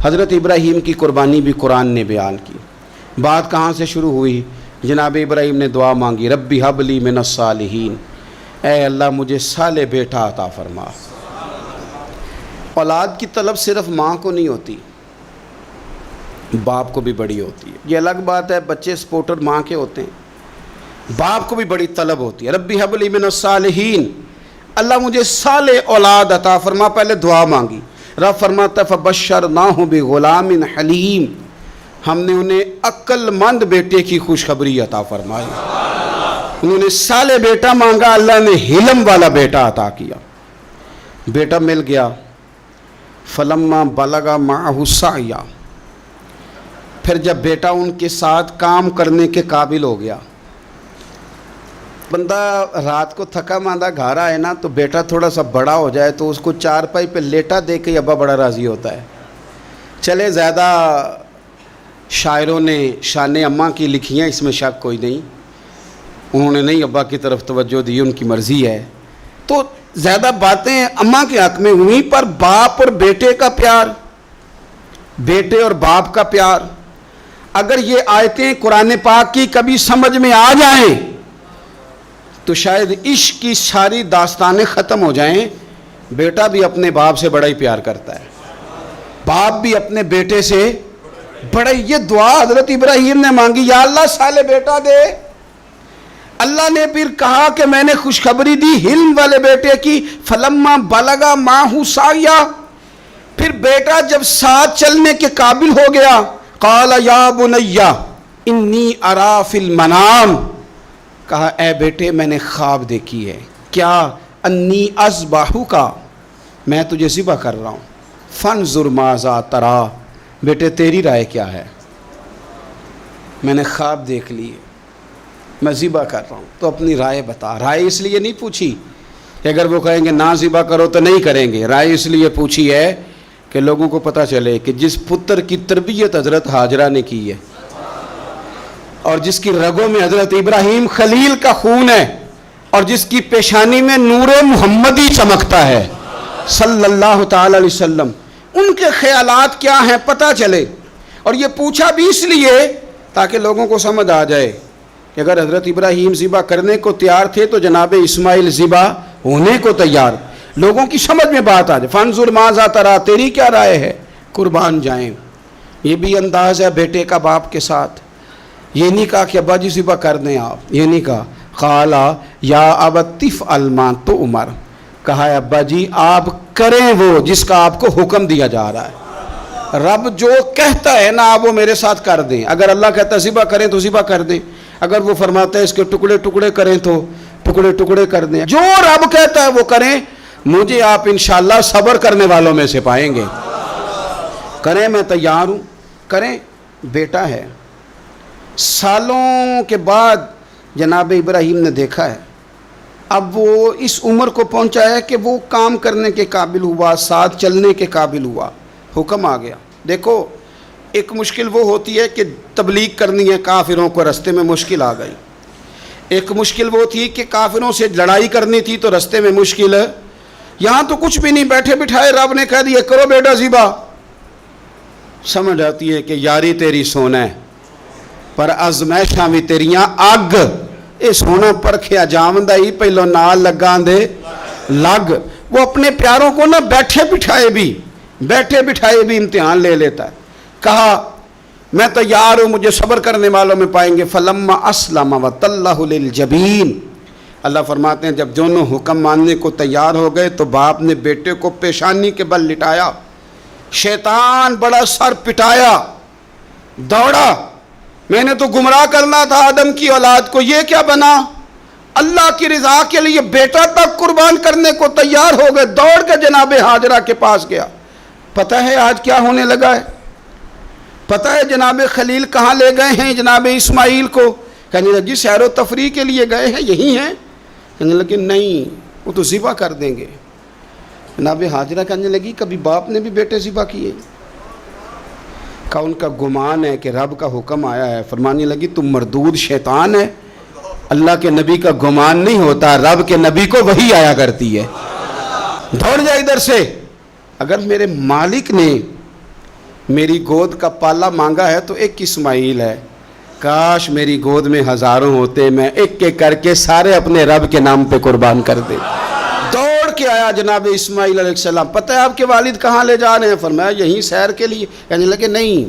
حضرت ابراہیم کی قربانی بھی قرآن نے بیان کی۔ بات کہاں سے شروع ہوئی؟ جناب ابراہیم نے دعا مانگی، ربی حب لی من الصالحین، اے اللہ مجھے صالح بیٹا عطا فرما۔ اولاد کی طلب صرف ماں کو نہیں ہوتی، باپ کو بھی بڑی ہوتی ہے۔ یہ الگ بات ہے، بچے سپورٹر ماں کے ہوتے ہیں، باپ کو بھی بڑی طلب ہوتی ہے۔ ربی حب لی من الصالحین، اللہ مجھے صالح اولاد عطا فرما۔ پہلے دعا مانگی، رب فرماتا فبشرناہ بغلام حلیم، ہم نے انہیں عقل مند بیٹے کی خوشخبری عطا فرمائی۔ انہوں نے صالح بیٹا مانگا، اللہ نے حلم والا بیٹا عطا کیا۔ بیٹا مل گیا۔ فلما بلغ معہ السعی، پھر جب بیٹا ان کے ساتھ کام کرنے کے قابل ہو گیا، بندہ رات کو تھکا ماندہ گھر آئے نا تو بیٹا تھوڑا سا بڑا ہو جائے تو اس کو چارپائی پہ لیٹا دیکھ کے ابا بڑا راضی ہوتا ہے۔ چلے زیادہ شاعروں نے شان اماں کی لکھی ہیں، اس میں شک کوئی نہیں، انہوں نے نہیں ابا کی طرف توجہ دی، ان کی مرضی ہے، تو زیادہ باتیں اماں کے حق میں ہوئیں، پر باپ اور بیٹے کا پیار، بیٹے اور باپ کا پیار، اگر یہ آیتیں قرآن پاک کی کبھی سمجھ میں آ جائیں تو شاید عشق کی ساری داستانیں ختم ہو جائیں۔ بیٹا بھی اپنے باپ سے بڑا ہی پیار کرتا ہے، باپ بھی اپنے بیٹے سے بڑا ہی۔ یہ دعا حضرت ابراہیم نے مانگی، یا اللہ صالح بیٹا دے۔ اللہ نے پھر کہا کہ میں نے خوشخبری دی حلم والے بیٹے کی، فلما بلغ معہ السعی، پھر بیٹا جب ساتھ چلنے کے قابل ہو گیا، قال یا بنی انی ارا فی المنام، کہا اے بیٹے میں نے خواب دیکھی ہے، کیا؟ انی اذبحک، میں تجھے ذبح کر رہا ہوں، فانظر ماذا تری، بیٹے تیری رائے کیا ہے؟ میں نے خواب دیکھ لی، میں ذبح کر رہا ہوں، تو اپنی رائے بتا۔ رائے اس لیے نہیں پوچھی کہ اگر وہ کہیں گے نہ ذبح کرو تو نہیں کریں گے، رائے اس لیے پوچھی ہے کہ لوگوں کو پتہ چلے کہ جس پتر کی تربیت حضرت ہاجرہ نے کی ہے اور جس کی رگوں میں حضرت ابراہیم خلیل کا خون ہے اور جس کی پیشانی میں نور محمدی چمکتا ہے صلی اللہ تعالی علیہ وسلم، ان کے خیالات کیا ہیں پتہ چلے۔ اور یہ پوچھا بھی اس لیے تاکہ لوگوں کو سمجھ آ جائے کہ اگر حضرت ابراہیم ذبح کرنے کو تیار تھے تو جناب اسماعیل ذبح ہونے کو تیار، لوگوں کی سمجھ میں بات آ جائے۔ فانظر ماذا تری، تیری کیا رائے ہے؟ قربان جائیں۔ یہ بھی انداز ہے بیٹے کا باپ کے ساتھ۔ یہ نہیں کہا کہ ابا جی ذبح کر دیں آپ، یہ نہیں کہا، قال یا ابت افعل ما تؤمر، کہا ہے ابا جی آپ کریں وہ جس کا آپ کو حکم دیا جا رہا ہے۔ رب جو کہتا ہے نا آپ وہ میرے ساتھ کر دیں، اگر اللہ کہتا ہے ذبح کریں تو ذبح کر دیں، اگر وہ فرماتا ہے اس کے ٹکڑے ٹکڑے کریں تو ٹکڑے ٹکڑے کر دیں، جو رب کہتا ہے وہ کریں۔ مجھے آپ انشاءاللہ صبر کرنے والوں میں سے پائیں گے۔ کریں، میں تیار ہوں، کریں۔ بیٹا ہے، سالوں کے بعد جناب ابراہیم نے دیکھا ہے، اب وہ اس عمر کو پہنچا ہے کہ وہ کام کرنے کے قابل ہوا، ساتھ چلنے کے قابل ہوا، حکم آ گیا۔ دیکھو ایک مشکل وہ ہوتی ہے کہ تبلیغ کرنی ہے، کافروں کو رستے میں مشکل آ گئی۔ ایک مشکل وہ تھی کہ کافروں سے لڑائی کرنی تھی تو رستے میں مشکل ہے۔ یہاں تو کچھ بھی نہیں، بیٹھے بٹھائے رب نے کہہ دیا کرو بیٹا ذبح۔ سمجھ آتی ہے کہ یاری تیری سونا ہے پر ازمائشاں بھی تیریاں اگ، اے سونا پرکھیا جامدہ ہی پہلو نال لگان دے لگ۔ وہ اپنے پیاروں کو نہ بیٹھے بٹھائے بھی امتحان لے لیتا ہے۔ کہا میں تیار ہوں، مجھے صبر کرنے والوں میں پائیں گے۔ فلما اسلم وتلہ للجبین، اللہ فرماتے ہیں جب دونوں حکم ماننے کو تیار ہو گئے تو باپ نے بیٹے کو پیشانی کے بل لٹایا، شیطان بڑا سر پٹایا، دوڑا، میں نے تو گمراہ کرنا تھا آدم کی اولاد کو، یہ کیا بنا؟ اللہ کی رضا کے لیے بیٹا تک قربان کرنے کو تیار ہو گئے، دوڑ کے جناب ہاجرہ کے پاس گیا۔ پتہ ہے آج کیا ہونے لگا ہے؟ پتہ ہے جناب خلیل کہاں لے گئے ہیں جناب اسماعیل کو؟ کہنے لگی سیر و تفریح کے لیے گئے ہیں، یہی ہیں؟ کہنے لگی نہیں، وہ تو ذبح کر دیں گے۔ جناب ہاجرہ کہنے لگی کبھی باپ نے بھی بیٹے ذبح کیے؟ کہا ان کا گمان ہے کہ رب کا حکم آیا ہے۔ فرمانے لگی تم مردود شیطان ہے، اللہ کے نبی کا گمان نہیں ہوتا، رب کے نبی کو وحی آیا کرتی ہے، دوڑ جا ادھر سے۔ اگر میرے مالک نے میری گود کا پالا مانگا ہے تو ایک اسماعیل ہے، کاش میری گود میں ہزاروں ہوتے، میں ایک ایک کر کے سارے اپنے رب کے نام پہ قربان کر دے۔ دوڑ کے آیا جناب اسماعیل علیہ السلام، پتہ ہے آپ کے والد کہاں لے جا رہے ہیں؟ فرمایا یہیں سیر کے لیے۔ کہنے لگے نہیں،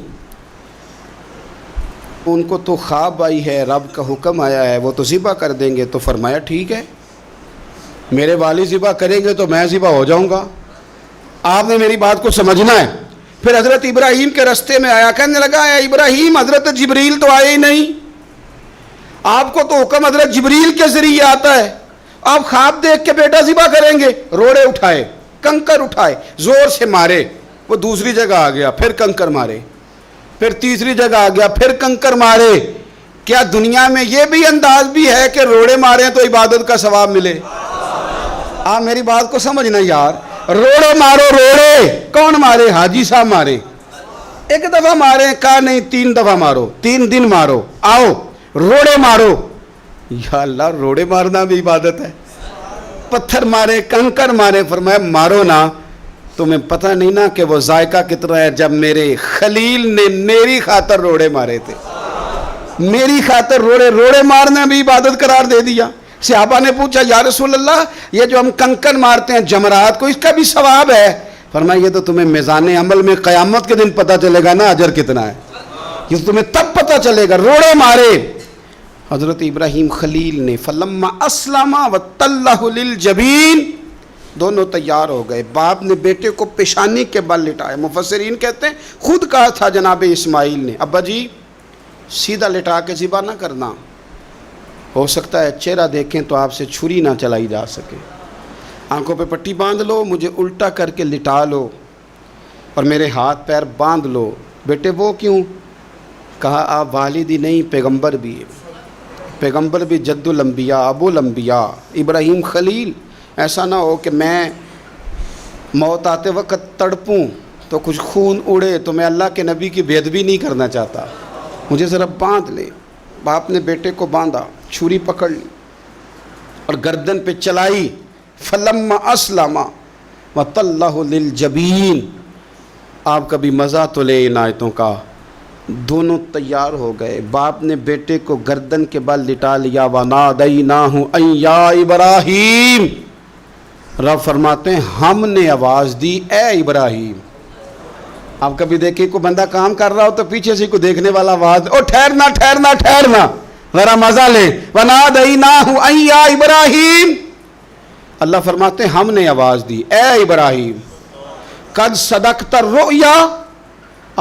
ان کو تو خواب آئی ہے، رب کا حکم آیا ہے، وہ تو ذبح کر دیں گے۔ تو فرمایا ٹھیک ہے، میرے والد ذبح کریں گے تو میں ذبح ہو جاؤں گا، آپ نے میری بات کو سمجھنا ہے۔ پھر حضرت ابراہیم کے رستے میں آیا، کہنے لگا اے ابراہیم، حضرت جبریل تو آئے ہی نہیں، آپ کو تو حکم حضرت جبریل کے ذریعے آتا ہے، آپ خواب دیکھ کے بیٹا ذبح کریں گے؟ روڑے اٹھائے، کنکر اٹھائے، زور سے مارے، وہ دوسری جگہ آ گیا، پھر کنکر مارے، پھر تیسری جگہ آ گیا، پھر کنکر مارے۔ کیا دنیا میں یہ بھی انداز بھی ہے کہ روڑے ماریں تو عبادت کا ثواب ملے؟ آپ میری بات کو سمجھنا یار، روڑے مارو، روڑے کون مارے؟ حاجی صاحب مارے، ایک دفعہ مارے، کہا نہیں 3 دفعہ مارو، 3 دن مارو، آؤ روڑے مارو۔ یا اللہ، روڑے مارنا بھی عبادت ہے؟ پتھر مارے، کنکر مارے، فرمایا مارو نا، تمہیں پتہ نہیں نا کہ وہ ذائقہ کتنا ہے جب میرے خلیل نے میری خاطر روڑے مارے تھے، میری خاطر روڑے مارنا بھی عبادت قرار دے دیا۔ صحابہ نے پوچھا یا رسول اللہ، یہ جو ہم کنکر مارتے ہیں جمرات کو، اس کا بھی ثواب ہے؟ فرمایا یہ تو تمہیں میزان عمل میں قیامت کے دن پتہ چلے گا نا اجر کتنا ہے، یہ تمہیں تب پتہ چلے گا۔ روڑے مارے حضرت ابراہیم خلیل نے، فلما اسلم وتلہ للجبین، دونوں تیار ہو گئے، باپ نے بیٹے کو پیشانی کے بل لٹایا۔ مفسرین کہتے ہیں خود کہا تھا جناب اسماعیل نے، ابا جی سیدھا لٹا کے ذبح نہ کرنا، ہو سکتا ہے چہرہ دیکھیں تو آپ سے چھری نہ چلائی جا سکے، آنکھوں پہ پٹی باندھ لو، مجھے الٹا کر کے لٹا لو اور میرے ہاتھ پیر باندھ لو۔ بیٹے وہ کیوں؟ کہا آپ والد ہی نہیں، پیغمبر بھی، پیغمبر بھی جد الانبیاء، ابو الانبیاء ابراہیم خلیل۔ ایسا نہ ہو کہ میں موت آتے وقت تڑپوں تو کچھ خون اڑے، تو میں اللہ کے نبی کی بے ادبی نہیں کرنا چاہتا، مجھے ذرا باندھ لے۔ باپ نے بیٹے کو باندھا، چھری پکڑ لی اور گردن پہ چلائی، فلما اسلم وتلہ للجبین۔ آپ کبھی مزہ تو لے ان آیتوں کا، دونوں تیار ہو گئے، باپ نے بیٹے کو گردن کے بل لٹا لیا، وَنَادَيْنَاهُ أَن يَا إِبْرَاهِيمُ، رب فرماتے ہیں ہم نے آواز دی اے ابراہیم۔ آپ کبھی دیکھیں کوئی بندہ کام کر رہا ہو تو پیچھے سے کوئی دیکھنے والا آواز، او ٹھہرنا ٹھہرنا ٹھہرنا، ذرا مزہ لے، وَنَادَيْنَاهُ أَن يَا إِبْرَاهِيمُ، اللہ فرماتے ہیں ہم نے آواز دی اے ابراہیم، قد صدقت الرؤیا،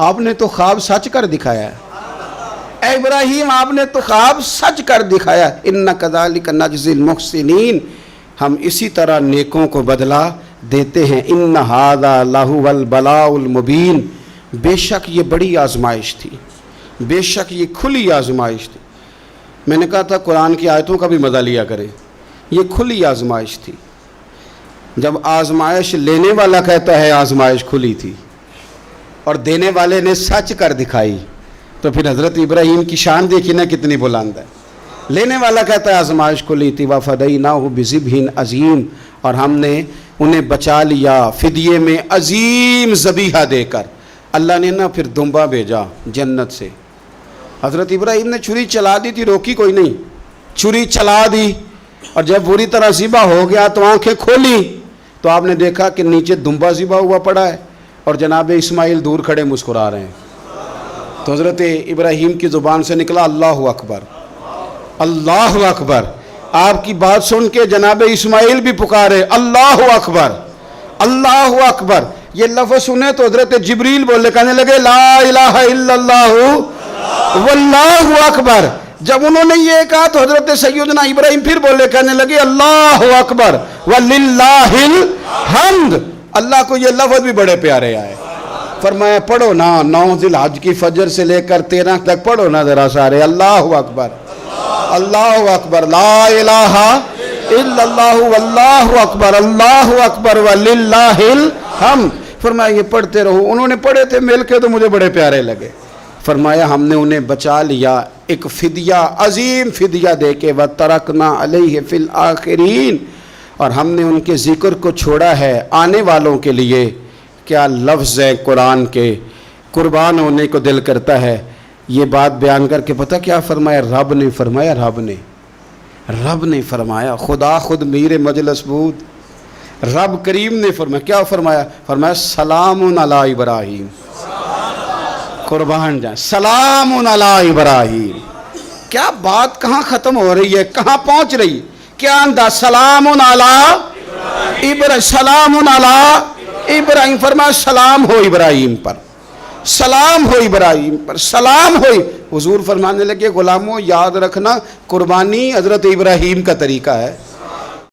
آپ نے تو خواب سچ کر دکھایا ہے، اے ابراہیم آپ نے تو خواب سچ کر دکھایا، اِنَّ كَذَلِكَ نَجْزِي الْمُحْسِنِينَ، ہم اسی طرح نیکوں کو بدلہ دیتے ہیں، اِنَّ هَذَا لَهُوَ الْبَلَاءُ الْمُبِينُ، بے شک یہ بڑی آزمائش تھی، بے شک یہ کھلی آزمائش تھی۔ میں نے کہا تھا قرآن کی آیتوں کا بھی مزہ لیا کرے، یہ کھلی آزمائش تھی۔ جب آزمائش لینے والا کہتا ہے آزمائش کھلی تھی اور دینے والے نے سچ کر دکھائی، تو پھر حضرت ابراہیم کی شان دیکھی نا کتنی بلند ہے۔ لینے والا کہتا ہے آزمائش کھلی تھی، وَفَدَيْنَاهُ بِذِبْحٍ عَظِيمٍ، اور ہم نے انہیں بچا لیا فدیے میں عظیم ذبیحہ دے کر۔ اللہ نے نا پھر دمبا بھیجا جنت سے، حضرت ابراہیم نے چھری چلا دی تھی، روکی کوئی نہیں، چھری چلا دی، اور جب پوری طرح ذبح ہو گیا تو آنکھیں کھولی تو آپ نے دیکھا کہ نیچے دمبا ذبح ہوا پڑا ہے اور جناب اسماعیل دور کھڑے مسکرا رہے ہیں۔ تو حضرت ابراہیم کی زبان سے نکلا اللہ اکبر، اللہ اکبر۔ آپ کی بات سن کے جناب اسماعیل بھی پکارے اللہ اکبر، اللہ اکبر۔ یہ لفظ سنے تو حضرت جبریل بولے، کہنے لگے لا الہ الا اللہ واللہ اکبر۔ جب انہوں نے یہ کہا تو حضرت سیدنا ابراہیم پھر بولے، کہنے لگے اللہ اکبر وللہ الحمد۔ اللہ کو یہ لفظ بھی بڑے پیارے آئے، فرمایا پڑھو نا 9 ذی الحج کی فجر سے لے کر 13 تک پڑھو نا ذرا سارے، اللہ اکبر اللہ اکبر، لا الہ الا اللہ واللہ اکبر، اللہ اکبر وللہ الحمد۔ فرمایا یہ پڑھتے رہو۔ انہوں نے پڑھے تھے مل کے تو مجھے بڑے پیارے لگے۔ فرمایا ہم نے انہیں بچا لیا ایک فدیہ، عظیم فدیہ دے کے، وَتَرَكْنَا عَلَيْهِ فِي الْآخِرِينَ، اور ہم نے ان کے ذکر کو چھوڑا ہے آنے والوں کے لیے۔ کیا لفظ ہے قرآن کے، قربان ہونے کو دل کرتا ہے. یہ بات بیان کر کے پتہ کیا فرمایا؟ رب نے فرمایا خدا خود میر مجلس بود، رب کریم نے فرمایا. کیا فرمایا؟ فرمایا سلام علی ابراہیم. قربان جائیں، سلام علی ابراہیم. کیا بات کہاں ختم ہو رہی ہے، کہاں پہنچ رہی ہے؟ کیا انداز؟ سلام علی ابراہیم، سلام علی ابراہیم. فرمایا سلام ہو ابراہیم پر، سلام ہو ابراہیم پر، سلام ہو. حضور فرمانے لگے غلاموں یاد رکھنا قربانی حضرت ابراہیم کا طریقہ ہے.